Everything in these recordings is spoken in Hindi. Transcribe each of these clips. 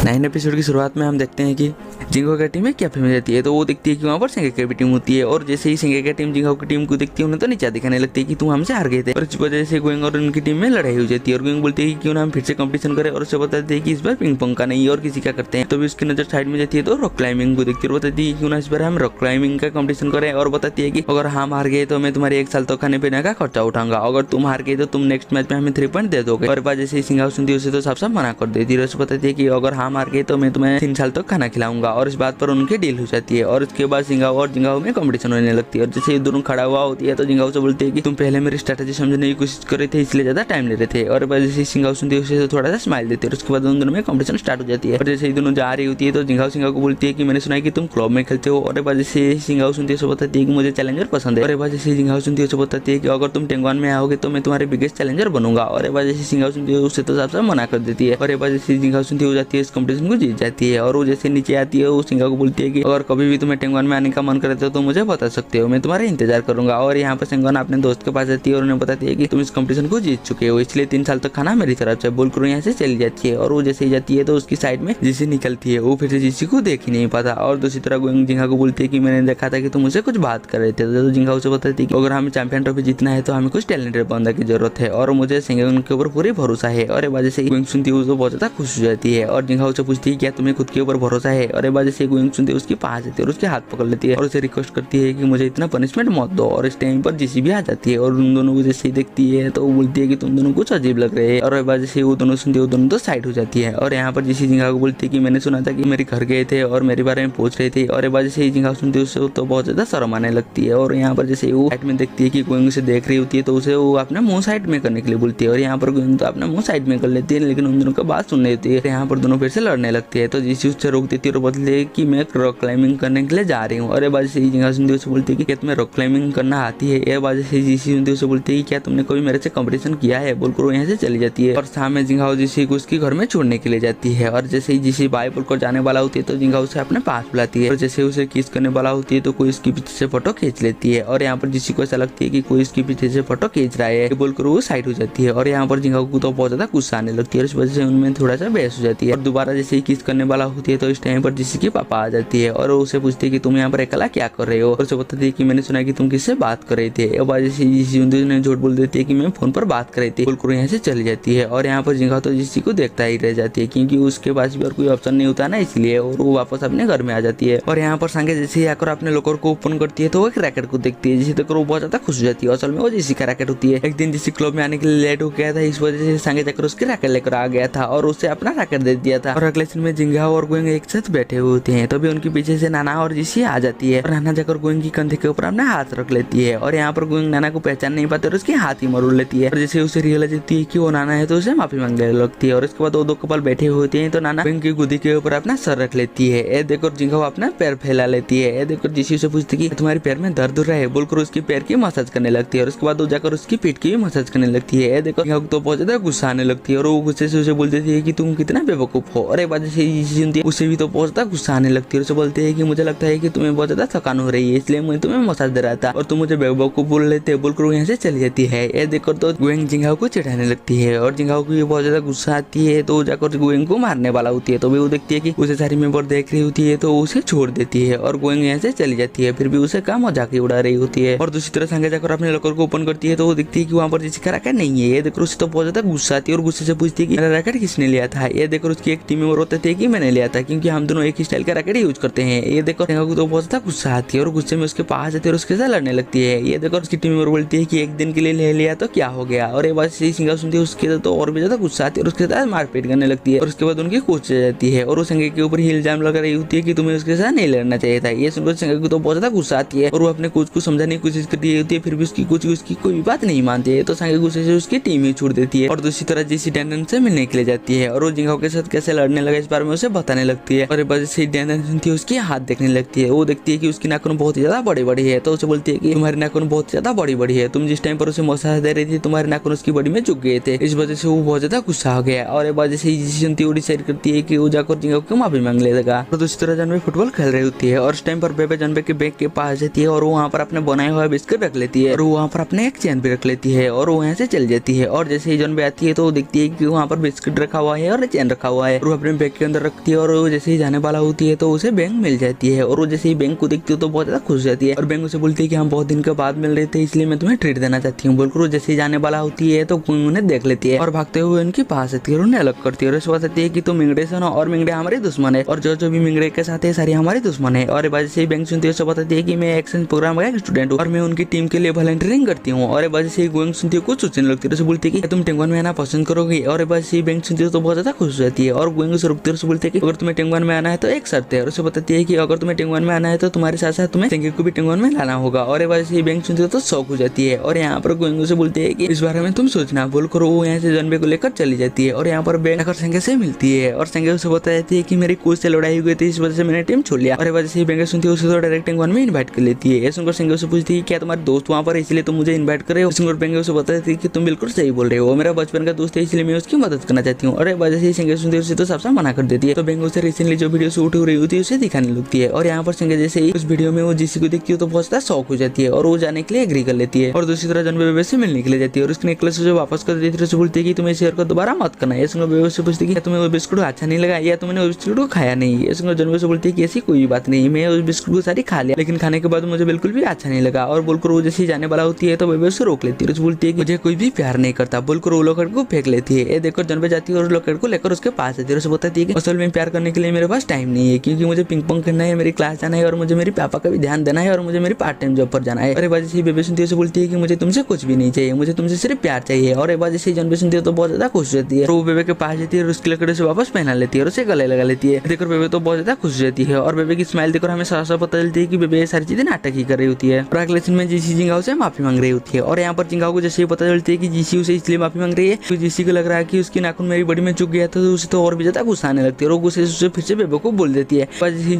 9 एपिसोड की शुरुआत में हम देखते हैं कि जिंगो की टीम में क्या फेमस जाती है। तो वो देखती है कि वहाँ पर सेंगे की भी टीम होती है और जैसे ही सेंगे की टीम जिंगो की टीम को देखती है उन्हें तो नीचा दिखाने लगती है कि तुम हमसे हार गए थे। और इस वजह से गोइंग और उनकी टीम में लड़ाई हो जाती है और गोइंग बोलती है कि क्यों ना हम फिर से कंपटीशन करें और उसे बताते हैं कि इस बार पिंग पोंग का नहीं और किसी का करते हैं। तो भी उसकी नजर साइड में जाती है तो रॉक क्लाइंबिंग को देखती है और बताती है क्यों ना इस बार हम रॉक क्लाइंबिंग का कंपटीशन करें और बताती है कि अगर हम हार गए तो मैं तुम्हारे 1 साल तो खाने पीने का खर्चा उठाऊंगा, अगर तुम हार गए तो तुम नेक्स्ट मैच में हमें 3 पॉइंट दे दोगे। और बात जैसे ही सिंघाव सुनती है उसे तो साफ मना कर देती है। बताती है कि अगर हम हार गए तो मैं तुम्हें 3 साल तक खाना खिलाऊंगा और इस बात पर उनकी डील हो जाती है। और उसके बाद सिंघाव और जिंगाओ में कंपटीशन होने लगती है और जैसे ये दोनों खड़ा हुआ होती है तो जिंगाओ से बोलती है कि तुम पहले मेरी स्ट्रेटेजी समझने की कोशिश कर रहे थे इसलिए ज्यादा टाइम ले रहे थे। और जैसे सिंघाव सुनती है उसे थोड़ा सा स्माइल देती है और उसके बाद उन दोनों में कंपटीशन स्टार्ट हो जाती है। और जैसे ही दोनों जा रही होती है तो जिंगाओ सिंघाव को बोलती है कि मैंने सुना है कि तुम क्लब में खेलते हो। और बाद जैसे सिंघाव सुनती है उसे बताती है कि मुझे चैलेंजर पसंद है। और बाद जैसे जिंगाओ सुनती है उसे बताती है कि अगर तुम टेंगवान में आओगे तो मैं तुम्हारे बिगेस्ट चैलेंजर बनूंगा। और बाद जैसे सिंघाव सुनती है उसे तो साफ मना कर देती है। और बाद जैसे जिंगाओ सुनती हो जाती है इस कंपटीशन को जीत जाती है। और वो जैसे नीचे आती है वो सिंघाव को बोलती है कि अगर कभी भी तुम्हें टेंगवान में आने का मन करे तो मुझे बता सकते हो, मैं तुम्हारा इंतजार करूंगा। और यहाँ पर सिंघाव अपने दोस्त के पास जाती है और उन्हें बताती है कि तुम इस कंपटीशन को जीत चुके हो इसलिए 3 साल तक खाना मेरी तरफ से बोलकर यहाँ से चली जाती है। और वो जैसे ही जाती है तो उसकी साइड में जिसी निकलती है वो फिर से जिसी को देख ही नहीं पाता। और दूसरी तरफ गोइंग जिंगा को बोलती है कि मैंने देखा था कि तुम मुझसे कुछ बात कर रहे थे। तो जिंगा उसे बताती है कि अगर हमें चैंपियन ट्रॉफी जीतना है तो हमें कुछ टैलेंटेड बंदा की जरूरत है और मुझे सिंघाव के ऊपर पूरी भरोसा है। और वजह से गोइंग सुनती है उसको बहुत ज्यादा खुश हो जाती है और जिंगा उसे पूछती है क्या तुम्हें खुद के ऊपर भरोसा है। और वजह से गोइंग सुनती है उसके पास जाती है और उसके हाथ पकड़ लेती है और उसे रिक्वेस्ट करती है कि मुझे इतना पनिशमेंट मत दो। और इस टाइम पर जिसी भी आ जाती है और उन दोनों को जैसे ही देखती है तो वो बोलती है कि तुम दोनों कुछ अजीब लग रहे हैं। और वजह से वो दोनों सुनती है वो दोनों तो साइड हो जाती है। और यहाँ पर जिसी जिंगा को बोलती है कि मैंने सुना था कि मेरे घर गए थे और मेरे बारे में पूछ रहे थे। और वजह से जिंगा सुनती है उससे तो बहुत ज्यादा शर्म आने लगती है। और यहाँ पर जैसे वो साइड में देखती है कि गोइंग उसे देख रही होती है तो उसे वो अपना मुंह साइड में करने के लिए बोलती है। और यहाँ पर गोइंग तो अपना मुंह साइड में कर लेती है लेकिन उन दोनों का बात सुन रही होती है। यहाँ पर दोनों फिर से लड़ने लगती है तो जिसी उससे रोक देती है और बोलती कि मैं रॉक क्लाइंबिंग करने के लिए जा रही हूँ। और बात से जिंगा सुनती है उसे बोलती है कि क्या तुम्हें रॉक क्लाइंबिंग करना आती है। ये बात से जिसी सुनती है उसे बोलती है कि क्या तुमने कभी मेरे से कंपटीशन किया है बोलकर वो यहाँ से चली जाती है। और सामने जिंगाओ जिसी को उसके घर में छोड़ने के लिए जाती है। और जैसे ही जिसी बाई बोलकर जाने वाला होती है तो जिंगाओ उसे अपने पास बुलाती है और जैसे उसे किस करने वाला होती है तो कोई उसके पीछे से फोटो खींच लेती है। और यहाँ पर जिसी को ऐसा लगती है कि कोई इसके पीछे से फोटो खींच रहा है बोलकर वो साइड हो जाती है। और यहाँ पर जिंगाओ को तो बहुत ज्यादा गुस्सा आने लगती है और इस वजह से उनमें थोड़ा सा बहस हो जाती है। और दोबारा जैसे ही किस करने वाला होती है तो इस टाइम पर जिसी की पापा आ जाती है और उसे पूछती है कि तुम यहाँ पर अकेला क्या कर रहे हो। और उसे बताती है कि मैंने सुना कि तुम किससे बात कर रहे थे। और जैसे झूठ बोल देती है कि मैं फोन पर बात कर रही थी बोलकर यहाँ से चली जाती है। और यहाँ पर जिंगा तो जिसी को देखता ही रह जाती है क्योंकि उसके पास भी और कोई ऑप्शन नहीं होता ना इसलिए। और वो वापस अपने घर में आ जाती है। और यहाँ पर सांगे जैसे ही आकर अपने लॉकर को ओपन करती है तो वो एक रैकेट को देखती है जिसे देखकर वो बहुत ज्यादा खुश हो जाती है। असल में वो जिसी का रैकेट होती है। एक दिन जिसी क्लब में आने के लिए लेट हो गया था इस वजह से सांगे जाकर उसके रैकेट लेकर आ गया था और उसे अपना रैकेट दे दिया था। और अगले सीन में जिंगा और गोइंग एक साथ बैठे हुए होते हैं तभी उनके पीछे से नाना और जिसी आ जाती है और नाना जाकर गोइंग की कंधे के ऊपर अपना हाथ रख लेती है। और यहाँ पर गोइंग नाना को पहचान नहीं पाते और उसके हाथ ही मरोड़ लेती है। और जैसे उसे रियलाइज होती है कि वो नाना है तो उसे माफी मांगने लगती है। और उसके बाद वो दो कपल बैठे हुए होते हैं तो नाना गोइंग की गोदी के ऊपर अपना सर रख लेती है। ये देखकर जिंगा अपना पैर फैला लेती है। ये देखकर जिसी से पूछती है कि तुम्हारे पैर में दर्द हो रहा है बोलकर उसके पैर की मसाज करने लगती है। और उसके बाद वो जाकर उसकी पीठ की भी मसाज करने लगती है। ये देखकर जिंगा तो बहुत ज्यादा गुस्सा आने लगती है और वो गुस्से से उसे बोल देती है कि तुम कितना बेवकूफ हो। और एक बात जैसे उसे भी तो बहुत ज्यादा गुस्सा आने लगती है। उसे बोलते हैं कि मुझे लगता है कि तुम्हें बहुत ज्यादा थकान हो रही है इसलिए मैं तुम्हें मसाज दे रहा था और तुम मुझे बेवकूफ बोल लेते बोलकर वो यहाँ से चली जाती है। ये देखकर तो गोइंग जिंगाओ को चिढ़ाने लगती है और जिंगाओ को ये बहुत ज्यादा गुस्सा आती है तो जाकर गोइंग को मारने वाला होती है। तो भी वो देखती है कि उसे सारी मेंबर देख रही होती है तो उसे छोड़ देती है और गोइंग यहाँ से चली जाती है। फिर भी उसे काम मजाक उड़ा रही होती है। और दूसरी तरह संगे जाकर अपने लॉकर को ओपन करती है तो वो देखती है कि वहाँ पर जिसी का रैकेट नहीं है। ये देखकर उसे तो बहुत ज्यादा गुस्सा आती है और गुस्से से पूछती है कि मेरा रैकेट किसने लिया था। ये देखकर उसकी एक टीम मेंबर होते थे कि मैंने लिया था क्योंकि हम दोनों एक ही स्टाइल का रैकेट यूज करते हैं। ये देखकर जिंगा को तो बहुत ज्यादा गुस्सा आती है और गुस्से में उसके पास जाती है और उसके साथ लड़ने लगती है। ये देखकर उसकी टीम मेंबर बोलती है कि एक दिन के लिए ले लिया तो क्या हो गया। और ये बात सिंगा सुनती है उसके तो और भी ज्यादा गुस्सा आती है और उसके साथ मारपीट करने लगती है। और उसके बाद उनकी कोच जाती है और वो संगे के ऊपर ही इल्जाम लगा रही होती है कि तुम्हें उसके साथ नहीं लड़ना चाहिए था। ये सुनकर संगे को तो बहुत ज्यादा गुस्सा आती है और वो अपने कोच को समझाने की कोशिश कर रही होती है फिर भी उसकी कोच उसकी कोई बात नहीं मानती है। तो संगे गुस्से से उसकी टीम ही छोड़ देती है और दूसरी तरह जिसी डैंडन से मिलने के लिए जाती है और वो जिंगा के साथ कैसे लड़ने लगा इस बारे में उसे बताने लगती है। और बस से डैंडन सुनती है उसकी हाथ देखने लगती है। वो देखती है कि उसकी नाखून बहुत ज्यादा बड़ी बड़ी है तो उसे बोलती है कि तुम्हारी नाखून बहुत ज्यादा बड़ी बड़ी है, तुम जिस टाइम पर उसे मसाज दे रही थी तुम्हारे नाखून उसकी बॉडी में झुक गए थे। इस वजह से वो बहुत ज्यादा गुस्सा हो गया और वजह से सुनती वो डिसाइड करती है कि वो जाकर जिंगा को माफी मांग लेगा। और दूसरी तरह जानवे फुटबॉल खेल रही होती है और उस टाइम पर बेबे जानवे के बैग के पास जाती है और वो वहाँ पर अपने बनाया हुआ बिस्किट रख लेती है और वो वहाँ पर अपने एक चैन भी रख लेती है और वो यहाँ से चल जाती है। और जैसे ही जानवे आती है तो वो देखती है कि वहाँ पर बिस्किट रखा हुआ है और चैन रखा हुआ है और वो अपने बैग के अंदर रखती है और वो जैसे ही जाने वाला होती है तो उसे बैंक मिल जाती है और वो जैसे ही बैंक को देखती है तो बहुत ज्यादा खुश हो जाती है और बैंक उसे बोलती है कि हम बहुत दिन के बाद मिल रहे थे इसलिए मैं तुम्हें ट्रीट देना चाहती हूँ। बोलकर वो जैसे ही जाने वाला होती है तो गुइंग उन्हें देख लेती है और भागते हुए उनके पास आती है और उन्हें अलग करती है और उसके बताती है कि तुम मिंगड़े से हो और मिंगड़े हमारे दुश्मन है और जो भी मिंगड़े के साथ है सारे हमारे दुश्मन है। और वजह से बैंक सुनती है उससे बताती है कि मैं एक्सचेंज प्रोग्राम का स्टूडेंट हूँ और मैं उनकी टीम के लिए वॉलंटियरिंग करती हूँ। और वजह से गोइंग सुनती है कुछ सोचने लगती है, बोलती है कि तुम टेंगवान में आना पसंद करोगे। और वजह से बैंक सुनती है तो बहुत ज्यादा खुश हो जाती है और गोइंग से रुकती है, बोलती है कि अगर तुम्हें टेंगवान में आना है तो एक शर्त है। और उसे बताती है कि अगर तुम्हें टेंगवान में आना है तो तुम्हारे साथ साथ तुम्हें सेंगे को भी टेंगवान में लाना होगा। और वजह से बैंक सुनती है तो शौक हो जाती है और यहाँ पर गोइंग से बोलती है कि इस बारे में तुम सोचना। बोलकर वो यहाँ से जनबे को लेकर चली जाती है और यहाँ पर बैंक आकर सेंगे से मिलती है और सेंगे उसे बता देती है कि मेरी कोच से लड़ाई हुई थी, इस वजह से मैंने टीम छोड़ लिया। और वजह से बैंक सुनती है उसे तो डायरेक्ट टेंगवान में इन्वाइट कर लेती है। सुनकर सेंगे उसे पूछती है क्या तुम्हारे दोस्त वहाँ पर इसलिए तुम मुझे इन्वाइट कर रहे हो। सुनकर बैंक उसे बता देती है कि तुम बिल्कुल सही बोल रहे हो, मेरा बचपन का दोस्त है इसलिए मैं उसकी मदद करना चाहती हूँ। और वजह से सेंगे सुनती है उसे तो सबसे मना कर देती है। तो बैंक उसे रिसेंटली जो वीडियो शूट हो रही होती है उसे दिखाने लगती है और यहाँ पर सेंगे जैसे ही उस वीडियो में वो जीसी को देखती है तो बहुत ज्यादा शौक हो जाती है और वो जाने के लिए एग्री कर लेती है और दूसरी तरह जनबे बेबे से मिलने के लिए जाती है और उसके नेकलेस जो वापस कर देती है उसे बोलती है कि तुम्हें शेयर को दोबारा मत करना। ये सुनकर बेबे से पूछती है कि तुम्हें वो बिस्कुट अच्छा नहीं लगा या तुमने उस बिस्कुट को खाया नहीं। ये सुनकर जनबे से बोलती है कि ऐसी कोई बात नहीं, मैं उस बिस्कुट को सारी खा लिया लेकिन खाने के बाद मुझे बिल्कुल भी अच्छा नहीं लगा। और बोलकर वो जैसे जाने वाला होती है तो बेबे उसे रोक लेती है, उसे बोलती है कि मुझे कोई भी प्यार नहीं करता। बोलकर वो लॉकेट को फेंक लेती है। ये देखकर जनबे जाती है और लॉकेट को लेकर उसके पास आती है, उसे बताती है कि असल में प्यार करने के लिए मेरे पास टाइम नहीं है क्योंकि मुझे पिंग पोंग करना है, मेरी क्लास जाना है और मुझे मेरे पापा का भी ध्यान देना है और मुझे मेरी पार्ट टाइम जॉब पर जाना है। और वजह से बेबे सुनती है उसे बोलती है कि मुझे तुमसे कुछ भी नहीं चाहिए, मुझे तुमसे सिर्फ प्यार चाहिए। और वजह से जनबे सुनती है तो बहुत ज्यादा खुश रहती है। वो बेबे के पास जाती है और उसके लकड़े से वापस पहना लेती है और उसे गले लगा लेती है। देखकर बेबे तो बहुत ज्यादा खुश रहती है और बेबे की स्माइल देखकर हमें साफ साफ पता चलती है कि बेबे ये सारी चीजें नाटक ही कर रही होती है। और अगले सीन में जीसी जिंगाओ से माफी मांग रही होती है और यहाँ पर जिंगाओ को जैसे ही पता चलती है कि जीसी उसे इसलिए माफी मांग रही है तो जीसी को लग रहा है कि उसकी नाखून मेरी बॉडी में चुक गया था तो उसे तो और भी ज्यादा गुस्सा आने लगती है और गुस्से से फिर से बेबे को बोल देती है।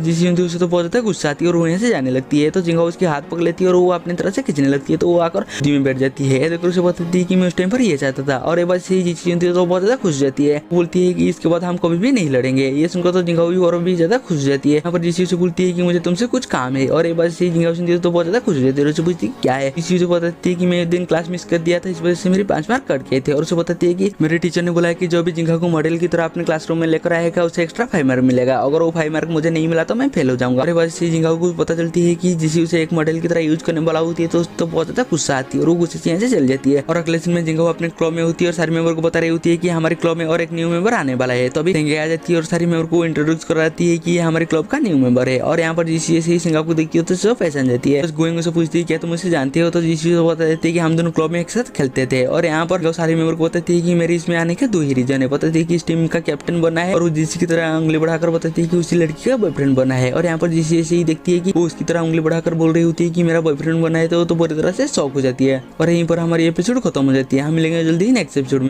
जीसी उसे तो बहुत ज्यादा गुस्सा आती है और वहीं से जाने लगती है। तो जिंगाओ उसके हाथ पकड़ लेती है और वो अपनी तरह से खींचने लगती है तो वो आकर में बैठ जाती है। देखकर उसे बताती है कि मैं उस टाइम पर ये चाहता था। और एक बार से जीसी सुनती है तो बहुत ज्यादा खुश जाती है, बोलती है कि इसके बाद हम कभी भी नहीं लड़ेंगे। ये सुनकर तो जिंगाओ भी और भी ज्यादा खुश जाती है। यहाँ पर जीसी से बोलती है कि मुझे तुमसे कुछ काम है। और एक बार से जिंगाओ सुनती है तो बहुत ज्यादा खुश जाती है और उसे पूछती है क्या है। जीसी उसे बताती है कि मैं एक दिन क्लास मिस कर दिया था, इस वजह से मेरे 5 मार्क कट गए थे। और उसे बताती है कि मेरे टीचर ने बोला है कि जो भी जिंगा को मॉडल की तरह अपने क्लासरूम में लेकर आएगा उसे एक्स्ट्रा 5 मार्क मिलेगा, अगर वो 5 मार्क मुझे नहीं मिला तो मैं फेल हो जाऊंगा। और वजह से जिंगा को पता चलती है कि जीसी उसे एक मॉडल की तरह यूज करने वाला होती है तो बहुत ज्यादा गुस्सा आती है और वो गुस्से से यहाँ से चल जाती है। और अगले दिन में जिंगा अपने क्लब में होती है और सारे मेंबर को बता रही होती है कि हमारे क्लब में और एक न्यू मेंबर आने वाला है। तो अभी सिंगा आ जाती है और सारी मेंबर को इंट्रोड्यूस कराती है कि ये हमारे क्लब का न्यू मेंबर है। और यहाँ पर जीसी से सिंगा को देखती है तो सब पहचान जाती है। गोइंग उसे पूछती है क्या तुम उसे जानते हो, तो जीसी बता देती है कि हम दोनों क्लब में एक साथ खेलते थे। और यहाँ पर सारे मेंबर को बताती है कि मेरी इसमें आने के 2 ही रीजन है, बताती है कि इस टीम का कैप्टन बना है और वो जीसी की तरह उंगली बढ़ाकर बताती है कि उसी लड़की का बॉयफ्रेंड बना है। और यहाँ पर जीसी ऐसे ही देखती है कि वो उसकी तरह उंगली बढ़ाकर बोल रही होती है कि मेरा बॉयफ्रेंड बना है तो पूरी तरह से शॉक हो जाती है। और यहीं पर हमारी एपिसोड खत्म हो जाती है। हम मिलेंगे जल्दी नेक्स्ट एपिसोड में।